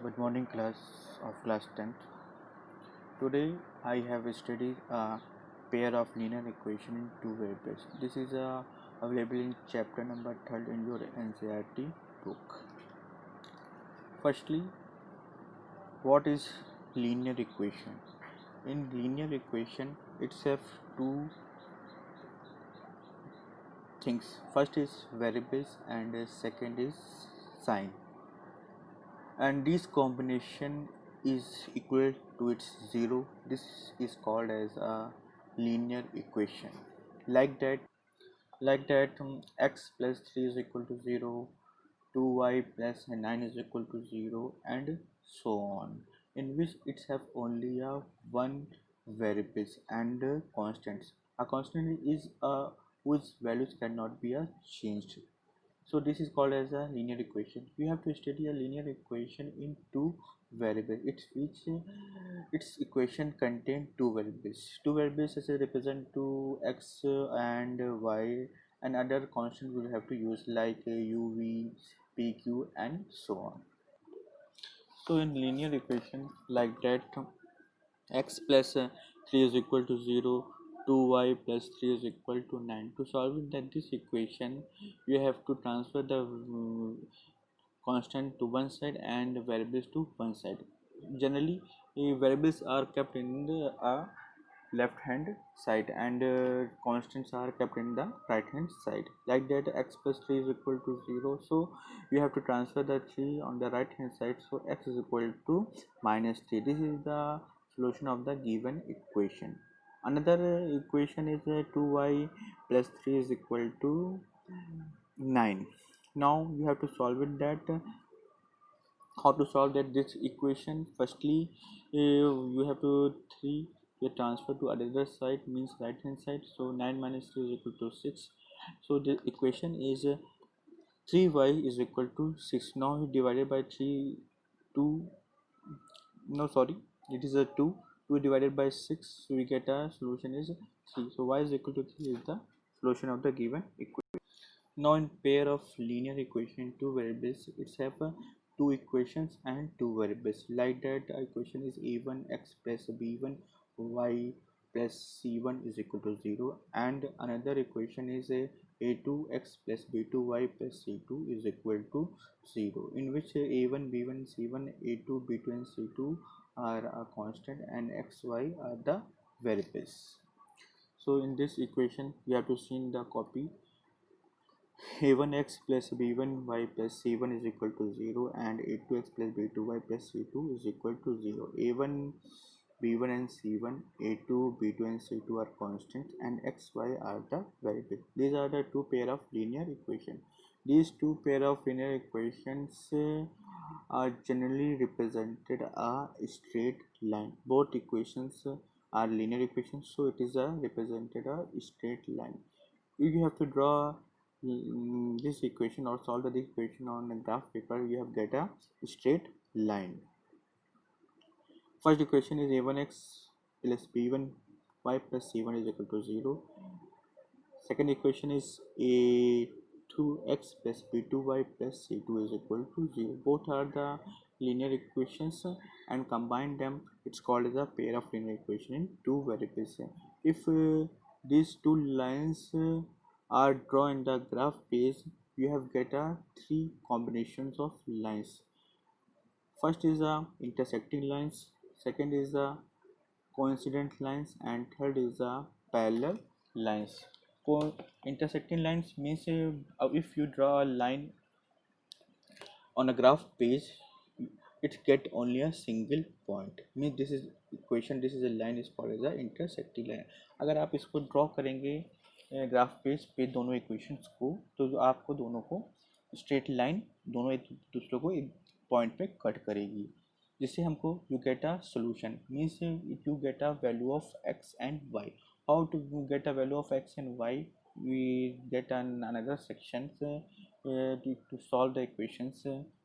Good morning, class of class 10th. Today I have studied a pair of linear equation in two variables. This is available in chapter number 3rd in your NCERT book. Firstly, what is linear equation? In linear equation, it's have two things. First is variables and second is sign. And this combination is equal to its zero. This is called as a linear equation. Like that x plus 3 is equal to 0, 2y plus 9 is equal to 0, and so on, in which it's have only a one variables and constants. A constant is whose values cannot be changed. So this is called as a linear equation. You have to study a linear equation in two variables. Its equation contain two variables. Two variables as represent to x and y, and other constant we will have to use like u, v, p, q, and so on. So in linear equation like that, x plus 3 is equal to 0, 2y plus 3 is equal to 9. To solve this equation, you have to transfer the constant to one side and variables to one side. Generally, variables are kept in the left hand side and constants are kept in the right hand side. Like that, x plus 3 is equal to 0, so we have to transfer the 3 on the right hand side, so x is equal to minus 3. This is the solution of the given equation. Another equation is 2y plus 3 is equal to 9. Now we have to solve it. That how to solve that this equation? Firstly, you have to 3 transfer to other side, means right hand side, so 9 minus 3 is equal to 6. So the equation is 3y is equal to 6. Now divided by 3, 2, no sorry, it is a 2 divided by 6, so we get a solution is 3. So y is equal to 3 is the solution of the given equation. Now in pair of linear equation, two variables, it's have two equations and two variables. Like that, equation is a1 x plus b1 y plus c1 is equal to 0, and another equation is a2 x plus b2 y plus c2 is equal to 0, in which a1 b1 c1 a2 b2 and c2 are a constant and x y are the variables. So in this equation we have to see in the copy, a1x plus b1y plus c1 is equal to 0 and a2x plus b2y plus c2 is equal to 0. a1 b1 and c1, a2 b2 and c2 are constants and xy are the variables. These are the two pair of linear equations. These two pair of linear equations are generally represented a straight line. Both equations are linear equations, so it is represented a straight line. You have to draw this equation or solve the equation on a graph paper. You have get a straight line. First equation is a1x plus b1y plus c1 is equal to 0. Second equation is a2x plus b2y plus c2 is equal to 0. Both are the linear equations and combine them, it's called as a pair of linear equation in two variables. If these two lines are drawn in the graph page, you have get three combinations of lines. First is intersecting lines, second is coincident lines, and third is parallel lines. Intersecting lines means if you draw a line on a graph page, it get only a single point. means this is equation, this is a line is called as a intersecting line. अगर आप इसको draw करेंगे graph page पे दोनों equations को, तो आपको दोनों को स्ट्रेट लाइन दोनों एक दूसरे को एक पॉइंट पे कट करेगी, जिससे हमको you get a solution. Means you get a value of x and y. How to get a value of x and y? We get another sections to solve the equations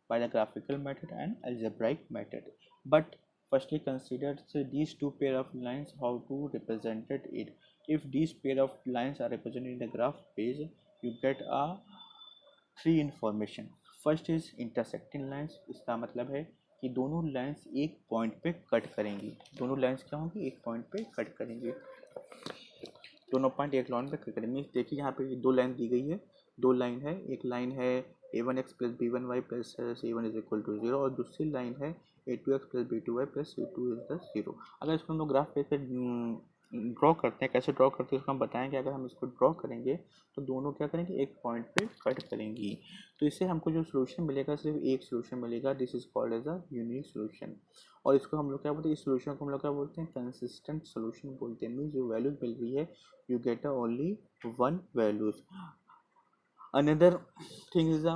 by the graphical method and algebraic method. But firstly consider these two pair of lines, how to represent it. If these pair of lines are represented in the graph page, you get a three information. First is intersecting lines. इसका मतलब है कि दोनों lines एक point पे cut करेंगी। दोनों lines क्या होंगी, एक पॉइंट पे कट करेंगी। दोनों पॉइंट एक लाइन पे कट करेंगे। मीन्स देखिए यहाँ पे दो लाइन दी गई है, दो लाइन है। एक लाइन है a1x plus b1y plus c1 is equal to 0 और दूसरी लाइन है a2x plus b2y plus c2 is the 0। अगर इसको हम लोग ग्राफ पे ड्रॉ करते हैं, कैसे ड्रॉ करते हैं इसको हम बताएंगे। अगर हम इसको ड्रॉ करेंगे तो दोनों क्या करेंगे, एक पॉइंट पे कट करेंगी। तो इससे हमको जो सोल्यूशन मिलेगा सिर्फ एक सोल्यूशन मिलेगा, this is called as a unique solution. और इसको हम लोग क्या बोलते हैं, इस सोल्यूशन को हम लोग क्या बोलते हैं, कंसिस्टेंट सोल्यूशन बोलते हैं। मीन्स जो वैल्यू मिल रही है you get a only one values. Another thing is a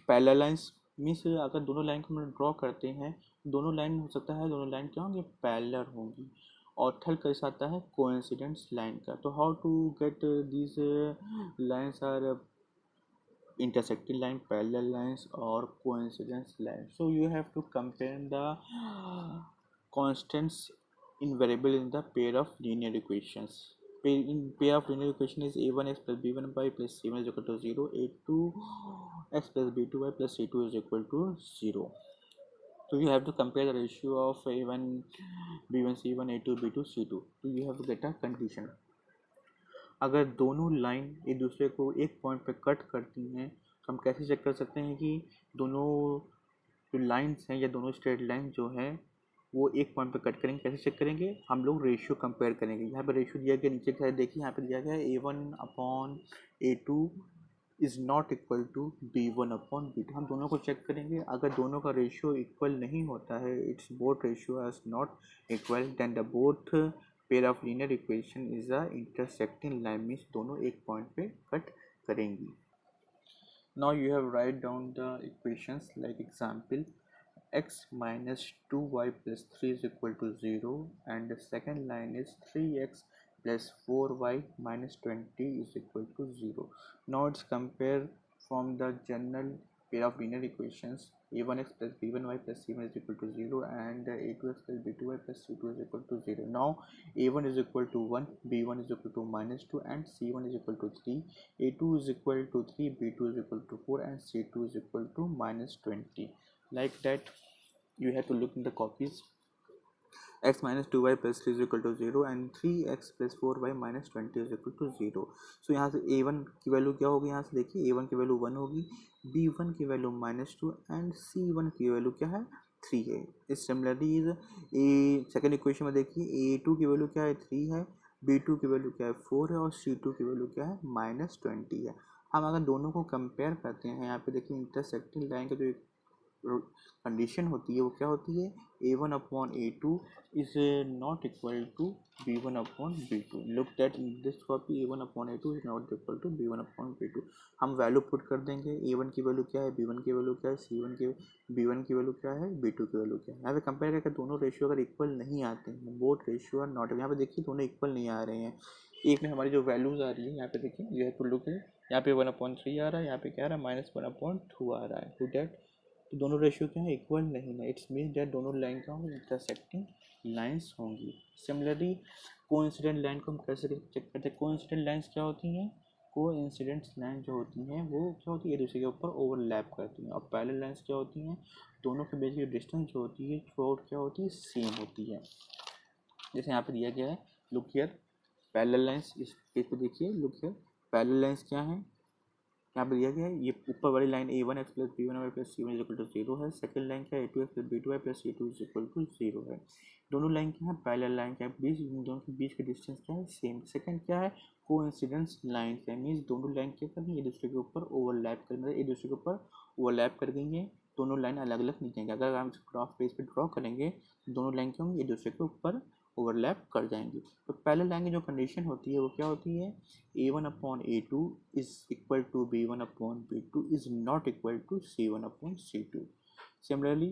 parallel lines। Means अगर दोनों लाइन को हम ड्रॉ करते हैं, दोनों लाइन हो सकता है दोनों लाइन क्या होंगी, पैरेलल होंगी। और थर्ड कैसे आता है, कोइंसिडेंस लाइन का। तो how to get these lines are intersecting line, parallel lines or coincidence lines? So you have to compare the constants in variable in the pair of linear equations. In pair of linear equation is a1x plus b1y plus c1 is equal to 0, a2x plus b2y plus c2 is equal to 0. So you have to compare the ratio of a1 b1 c1 a2 b2 c2. So you have to get a condition। अगर दोनों line एक दूसरे को एक point पे cut करती हैं तो हम कैसे चेक कर सकते हैं कि दोनों जो लाइंस हैं या दोनों स्ट्रेट लाइन जो हैं वो एक पॉइंट पे कट करेंगे। कैसे चेक करेंगे, हम लोग रेशियो कंपेयर करेंगे। यहाँ पे रेशियो दिया गया, नीचे क्या है देखिए, यहाँ पे दिया गया है a1/a2 is not equal to b1/b2। हम दोनों को चेक करेंगे, अगर दोनों का रेशियो इक्वल नहीं होता है, it's both ratio is not equal, then the both pair of linear equation is a intersecting line. Means दोनों एक पॉइंट पे कट करेंगी। Now you have write down the equations like example x minus 2y plus 3 is equal to 0 and the second line is 3x plus 4y minus 20 is equal to 0. Now it's compare from the general pair of linear equations a1x plus b1y plus c1 is equal to 0 and a2x plus b2y plus c2 is equal to 0. Now a1 is equal to 1, b1 is equal to minus 2 and c1 is equal to 3, a2 is equal to 3, b2 is equal to 4 and c2 is equal to minus 20. Like that you have to look in the copies। x minus 2y plus 3 is equal to 0 and 3x plus 4y minus 20 is equal to 0। सो यहाँ से a1 की value क्या होगी, यहाँ से देखिए a1 की value 1 होगी, b1 की वैल्यू -2 एंड c1 की वैल्यू क्या है 3 है। इस सिमिलरली ए सेकेंड इक्वेशन में देखिए a2 की वैल्यू क्या है 3 है, b2 की वैल्यू क्या है 4 है और c2 की वैल्यू क्या है -20 है। हम अगर दोनों को कंपेयर करते हैं, यहाँ पे देखिए इंटरसेक्टिंग लाइन का जो कंडीशन होती है वो क्या होती है, a1/a2 is not equal to b1/b2। Look that in this copy a1/a2 is not equal to b1/b2। हम वैल्यू पुट कर देंगे, a1 की वैल्यू क्या है, b1 की वैल्यू क्या है, c1 की b1 की वैल्यू क्या है, b2 की वैल्यू क्या है। यहाँ पे कंपेयर करके दोनों रेशियो अगर इक्वल नहीं आते हैं, बोथ रेशियो आर नॉट, यहाँ पे देखिए दोनों इक्वल नहीं आ रहे हैं। एक में हमारी जो वैल्यूज आ रही है यहाँ पे देखिए, यू हैव टू लुक है, यहाँ पे 1/3 आ रहा है, यहाँ पे क्या आ रहा है -1/2 आ रहा है। टू दैट तो दोनों रेशियो क्या है, इक्वल नहीं है। इट्स मीन दैट दोनों लाइन क्या होंगी, इंटरसेक्टिंग लाइंस होंगी। सिमिलरली कोइंसिडेंट लाइन को हम कैसे चेक करते हैं, कोइंसिडेंट लाइंस क्या होती हैं, कोइंसिडेंट लाइन जो होती हैं वो क्या होती है, एक दूसरे के ऊपर ओवरलैप करती हैं। और पैरेलल लाइंस क्या होती हैं, दोनों के बीच की डिस्टेंस जो होती है थ्रू क्या होती है, सेम होती है। जैसे यहाँ पे दिया गया है, लुक हियर पैरेलल लाइंस, इस पेज पे देखिए, लुक हियर पैरेलल लाइंस क्या है, यहाँ पे दिया गया है, ये ऊपर वाली line a1x plus b1y plus c1 is equal to 0 है। सेकंड लाइन क्या है, a2x plus b2y plus c2 is equal to 0 है। दोनों लाइन क्या है, पैरेलल लाइन क्या है, बीच दोनों के बीच का डिस्टेंस क्या है, सेम। सेकंड क्या है, कोइंसिडेंस लाइन है, मीन्स दोनों लाइन क्या करेंगे, एक दूसरे के ऊपर ओवरलैप करेंगे, एक दूसरे के ऊपर ओवरलैप कर देंगे, दोनों लाइन अलग अलग नहीं जाएंगे। अगर हम ग्राफ पेज पे ड्रॉ करेंगे तो दोनों लाइन क्या होंगी, एक दूसरे के ऊपर ओवरलैप कर जाएंगे। तो पैरेलल लाइन की जो कंडीशन होती है वो क्या होती है, a1/a2 is equal to b1/b2 is not equal to c1/c2। Similarly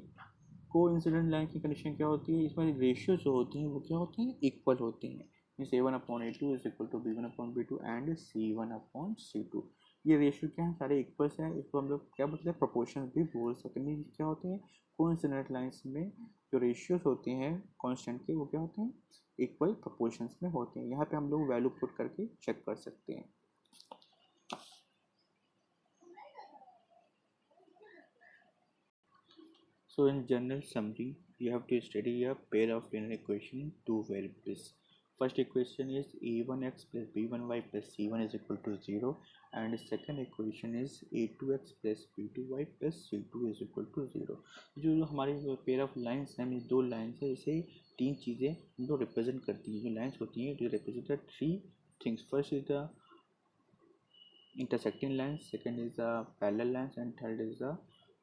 coincident line की कंडीशन क्या होती है, इसमें रेशियो जो होती हैं वो क्या होती हैं, इक्वल होती हैं। Means a1/a2 is equal to b1/b2 and c1/c2। ये रेशियो क्या है, सारे इक्वल्स हैं। इसको हम लोग क्या बोलते हैं, प्रोपोर्शन भी बोल सकते हैं। क्या होते हैं, कोइंसिडेंट लाइंस में जो रेशियोज होते हैं कांस्टेंट के वो क्या होते हैं, इक्वल प्रोपोर्शंस में होते हैं। यहाँ पे हम लोग वैल्यू पुट करके चेक कर सकते हैं। So in general summary, you have to study a pair of linear equation in two variables. First equation is a1x plus b1y plus c1 is equal to 0, and second equation is a2x plus b2y plus c2 is equal to 0. जो हमारे pair of lines हैं, mean दो lines है, इसे तीन चीज़ें जो represent करती हैं, जो लाइन्स होती हैं, जो represent three things. First is the intersecting lines, second is the parallel lines, and third is the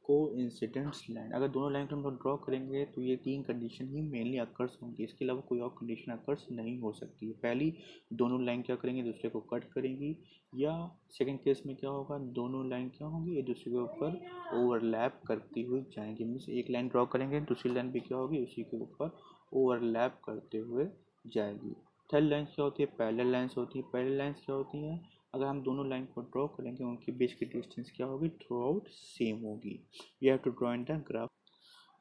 coincidence line. अगर दोनों लाइन को हम लोग ड्रॉ करेंगे तो ये तीन कंडीशन ही मेनली अकर्स होंगी, इसके अलावा कोई और कंडीशन अकर्स नहीं हो सकती है. पहली, दोनों लाइन क्या करेंगे, दूसरे को कट करेंगी, या सेकंड केस में क्या होगा, दोनों लाइन क्या होंगी, एक दूसरे के ऊपर ओवरलैप करती हुई जाएंगी. मीन्स एक लाइन ड्रॉ करेंगे, दूसरी लाइन भी क्या होगी, उसी के ऊपर ओवरलैप करते हुए जाएगी. थर्ड लाइन क्या होती है, पैरेलल लाइन्स होती है. पैरेलल लाइन्स क्या होती हैं, अगर हम दोनों लाइन को ड्रॉ करेंगे उनके बीच की डिस्टेंस क्या होगी, थ्रू आउट सेम होगी. You have to draw in the graph.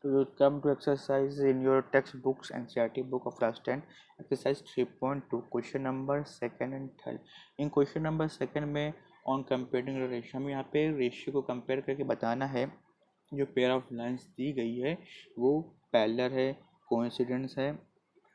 तो come to exercise in your textbooks NCERT book of class 10, exercise 3.2, question number second and third. In question number second में on comparing ratio, हमें यहाँ पे ratio को compare करके बताना है जो पेयर ऑफ लाइन्स दी गई है वो पैरेलल है, कोइंसिडेंस है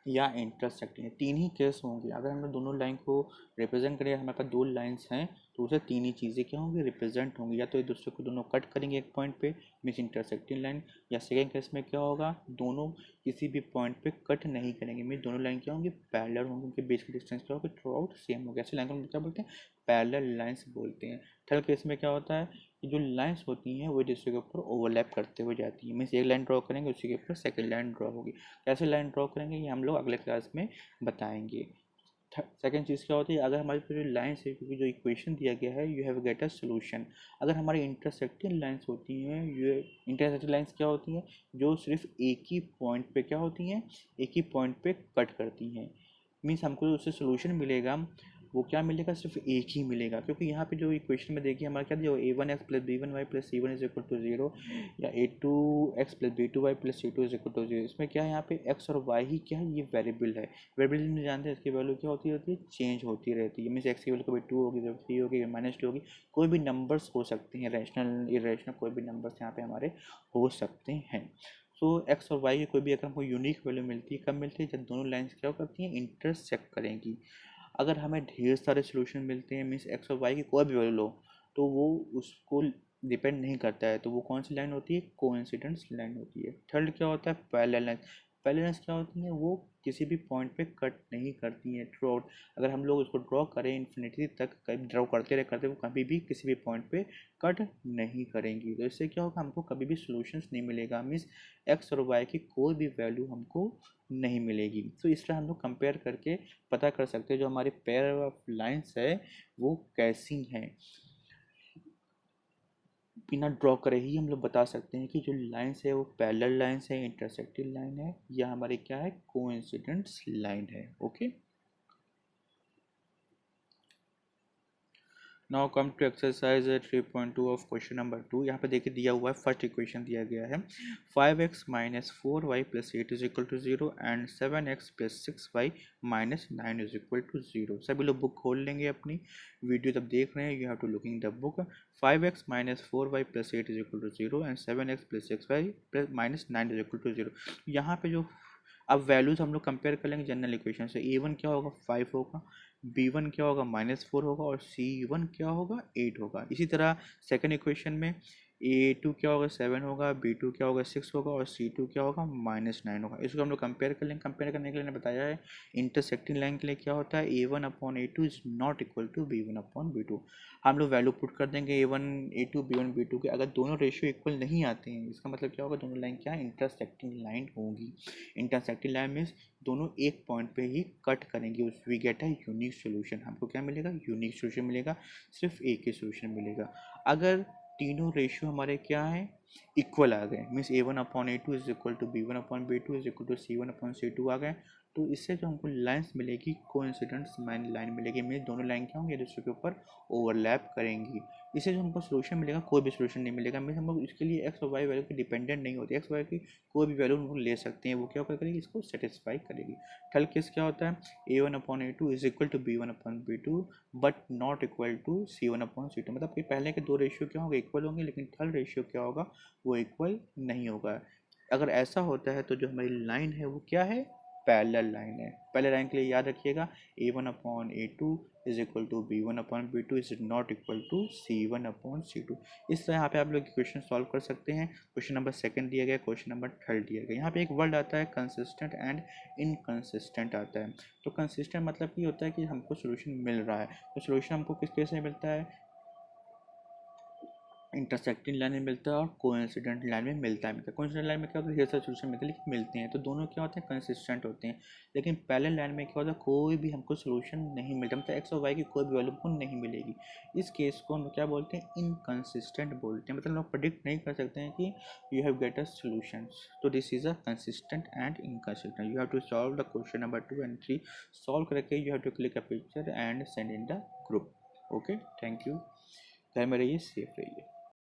या इंटरसेक्टिंग है. तीन ही केस होंगे. अगर हम लोग दोनों लाइन को रिप्रेजेंट करें, हमारे पास दो लाइंस हैं, तो उसे तीन ही चीज़ें क्या होंगी, रिप्रेजेंट होंगी. या तो एक दूसरे को दोनों कट करेंगे एक पॉइंट पे, मीन्स इंटरसेक्टिंग लाइन, या सेकेंड केस में क्या होगा, दोनों किसी भी पॉइंट पे कट नहीं करेंगे, मीन्स दोनों लाइन क्या होंगी, पैरेलल होंगे, उनके बीच की डिस्टेंस क्या होगी, थ्रू आउट सेम होगी. ऐसे लाइन को हम क्या बोलते हैं, पैरेलल लाइन्स बोलते हैं. थर्ड केस में क्या होता है कि जो लाइन्स होती हैं वो दूसरे के ऊपर ओवरलैप करते हुए जाती है. मीन्स एक लाइन ड्रॉ करेंगे, उसी के ऊपर सेकंड लाइन ड्रॉ होगी. कैसे लाइन ड्रॉ करेंगे ये हम लोग अगले क्लास में बताएंगे. सेकंड चीज़ क्या होती है, अगर हमारी जो लाइन्स है, क्योंकि जो इक्वेशन दिया गया है, you have get a solution. अगर हमारी इंटरसेक्टिंग लाइन्स होती हैं, ये इंटरसेक्टिंग लाइन्स क्या होती हैं, जो सिर्फ एक ही पॉइंट पे क्या होती हैं, एक ही पॉइंट पे कट करती हैं. मीन्स हमको जो उससे सोल्यूशन मिलेगा वो क्या मिलेगा, सिर्फ एक ही मिलेगा. क्योंकि यहाँ पे जो इक्वेशन में देखिए हमारा क्या दिया, a1x plus b1y plus c1 is equal to 0, या a2x plus b2y plus c2 is equal to 0. इसमें क्या है, यहाँ पे x और y ही क्या है, ये वेरिएबल है. वेरिएबल में जानते हैं इसकी वैल्यू क्या होती है, चेंज होती रहती है. मीन्स x की वैल्यू कभी 2 होगी, कभी 3 होगी, कभी -2 होगी. कोई भी नंबर्स हो सकते हैं, रैशनल इरेशनल कोई भी नंबर्स यहाँ पे हमारे हो सकते हैं. सो एक्स और वाई की कोई भी अगर हमको यूनिक वैल्यू मिलती है, कब मिलती है, जब दोनों लाइन्स क्या करती हैं, इंटरसेक्ट करेंगी. अगर हमें ढेर सारे सोल्यूशन मिलते हैं, मीन्स एक्स और वाई की कोई भी वैल्यू लो, तो वो उसको डिपेंड नहीं करता है, तो वो कौन सी लाइन होती है, कोइंसिडेंस लाइन होती है. थर्ड क्या होता है, पैरेलल लाइन. पैरेलल लाइन्स क्या होती हैं, वो किसी भी पॉइंट पे कट नहीं करती हैं थ्रू आउट. अगर हम लोग उसको ड्रॉ करें इन्फिनिटी तक, कभी ड्रॉ करते वो कभी भी किसी भी पॉइंट पे कट नहीं करेंगी. तो इससे क्या होगा, हमको कभी भी सोल्यूशंस नहीं मिलेगा. मीन्स एक्स और वाई की कोई भी वैल्यू हमको नहीं मिलेगी. तो इसलिए हम लोग कंपेयर करके पता कर सकते हैं जो हमारे पेयर ऑफ लाइंस है वो कैसी हैं. बिना ड्रॉ करे ही हम लोग बता सकते हैं कि जो लाइंस है वो पैरेलल लाइंस है, इंटरसेक्टिंग लाइन है, या हमारे क्या है, कोइंसिडेंस लाइन है. Okay. Now come to exercise 3.2 of question number 2. यहाँ पे देखिए दिया हुआ है, फर्स्ट इक्वेशन दिया गया है 5x minus 4y plus 8 is equal to 0 and 7x plus 6y minus 9 is equal to 0. सभी लोग बुक खोल लेंगे अपनी, वीडियो जब देख रहे हैं you have to looking the book. 5x minus 4y plus 8 is equal to 0 and 7x plus 6y plus minus 9 is equal to 0. यहाँ पे जो अब वैल्यूज हम लोग कंपेयर कर लेंगे जनरल इक्वेशन से. a1 क्या होगा, 5 होगा, b1 क्या होगा, -4 होगा, और c1 क्या होगा, 8 होगा. इसी तरह सेकंड इक्वेशन में a2 क्या होगा, 7 होगा, b2 क्या होगा, 6 होगा, और c2 क्या होगा, -9 होगा. इसको हम लोग कंपेयर कर लेंगे. कंपेयर करने के लिए मैंने बताया है इंटरसेक्टिंग लाइन के लिए क्या होता है, a1 upon a2 is not equal to b1 upon b2. हम लोग वैल्यू पुट कर देंगे a1 a2 b1 b2 के. अगर दोनों रेशियो इक्वल नहीं आते हैं, इसका मतलब क्या होगा, दोनों लाइन क्या है, इंटरसेक्टिंग लाइन होगी. इंटरसेक्टिंग लाइन मीन्स दोनों एक पॉइंट पे ही कट करेंगे. उस we get a unique solution. हमको क्या मिलेगा, यूनिक सोल्यूशन मिलेगा, सिर्फ एक ही सोल्यूशन मिलेगा. अगर तीनों रेशियो हमारे क्या है, इक्वल आ गए, means a1 upon a2 is equal to b1 upon b2 is equal to c1 upon c2 आ गए, तो इससे जो हमको लाइन्स मिलेगी, कोइंसिडेंस लाइन मिलेगी. मीन्स दोनों लाइन क्या होंगी, दूसरे के ऊपर ओवरलैप करेंगी. इससे जो हमको सोल्यूशन मिलेगा, कोई भी सोल्यूशन नहीं मिलेगा. मीन्स हम लोग इसके लिए एक्स और वाई वैल्यू की डिपेंडेंट नहीं होती. एक्स वाई की कोई भी वैल्यू हम लोग ले सकते हैं, वो क्या करेगी, इसको सेटिस्फाई करेगी. थर्ड केस क्या होता है, a1 upon a2 is equal to b1 upon b2 but not equal to c1 upon c2. मतलब कि पहले के दो रेशियो क्या होंगे, इक्वल होंगे, लेकिन थर्ड रेशियो क्या होगा, वो इक्वल नहीं होगा. अगर ऐसा होता है तो जो हमारी लाइन है वो क्या है, पैरेलल लाइन है। पैरेलल लाइन के लिए याद रखिएगा A1/A2 is equal to B1/B2 is not equal to C1/C2। इस तरह यहाँ पे आप लोग क्वेश्चन सॉल्व कर सकते हैं। क्वेश्चन नंबर सेकंड दिया गया, क्वेश्चन नंबर थर्ड दिया गया। यहाँ पे एक वर्ड आता है कंसिस्टेंट एंड इनकंसिस्टेंट आता है। तो कंसिस्टेंट मतलब ये होता है कि हमको सोल्यूशन मिल रहा है। तो सोल्यूशन हमको किस केस में मिलता है, इंटरसेक्टिंग लाइन में मिलता है और कोइंसिडेंट लाइन में मिलता है। कोइंसिडेंट लाइन में क्या होता है, ढेर सारे सोल्यूशन मिलते हैं लेकिन मिलते हैं, तो दोनों क्या होते हैं, कंसिस्टेंट होते हैं। लेकिन पैरेलल लाइन में क्या होता है, कोई भी हमको सोल्यूशन नहीं मिलता, मतलब एक्स और वाई की कोई भी वैल्यू हमको नहीं मिलेगी। इस केस को हम क्या बोलते हैं, इनकंसिस्टेंट बोलते हैं। मतलब लोग प्रेडिक्ट नहीं कर सकते हैं कि you have get a solution. तो this is a consistent and inconsistent. You have to solve the question number 2 and 3। Solve करके you have to click a picture and send in the group. Okay, thank you. घर में रहिए, safe रहिए।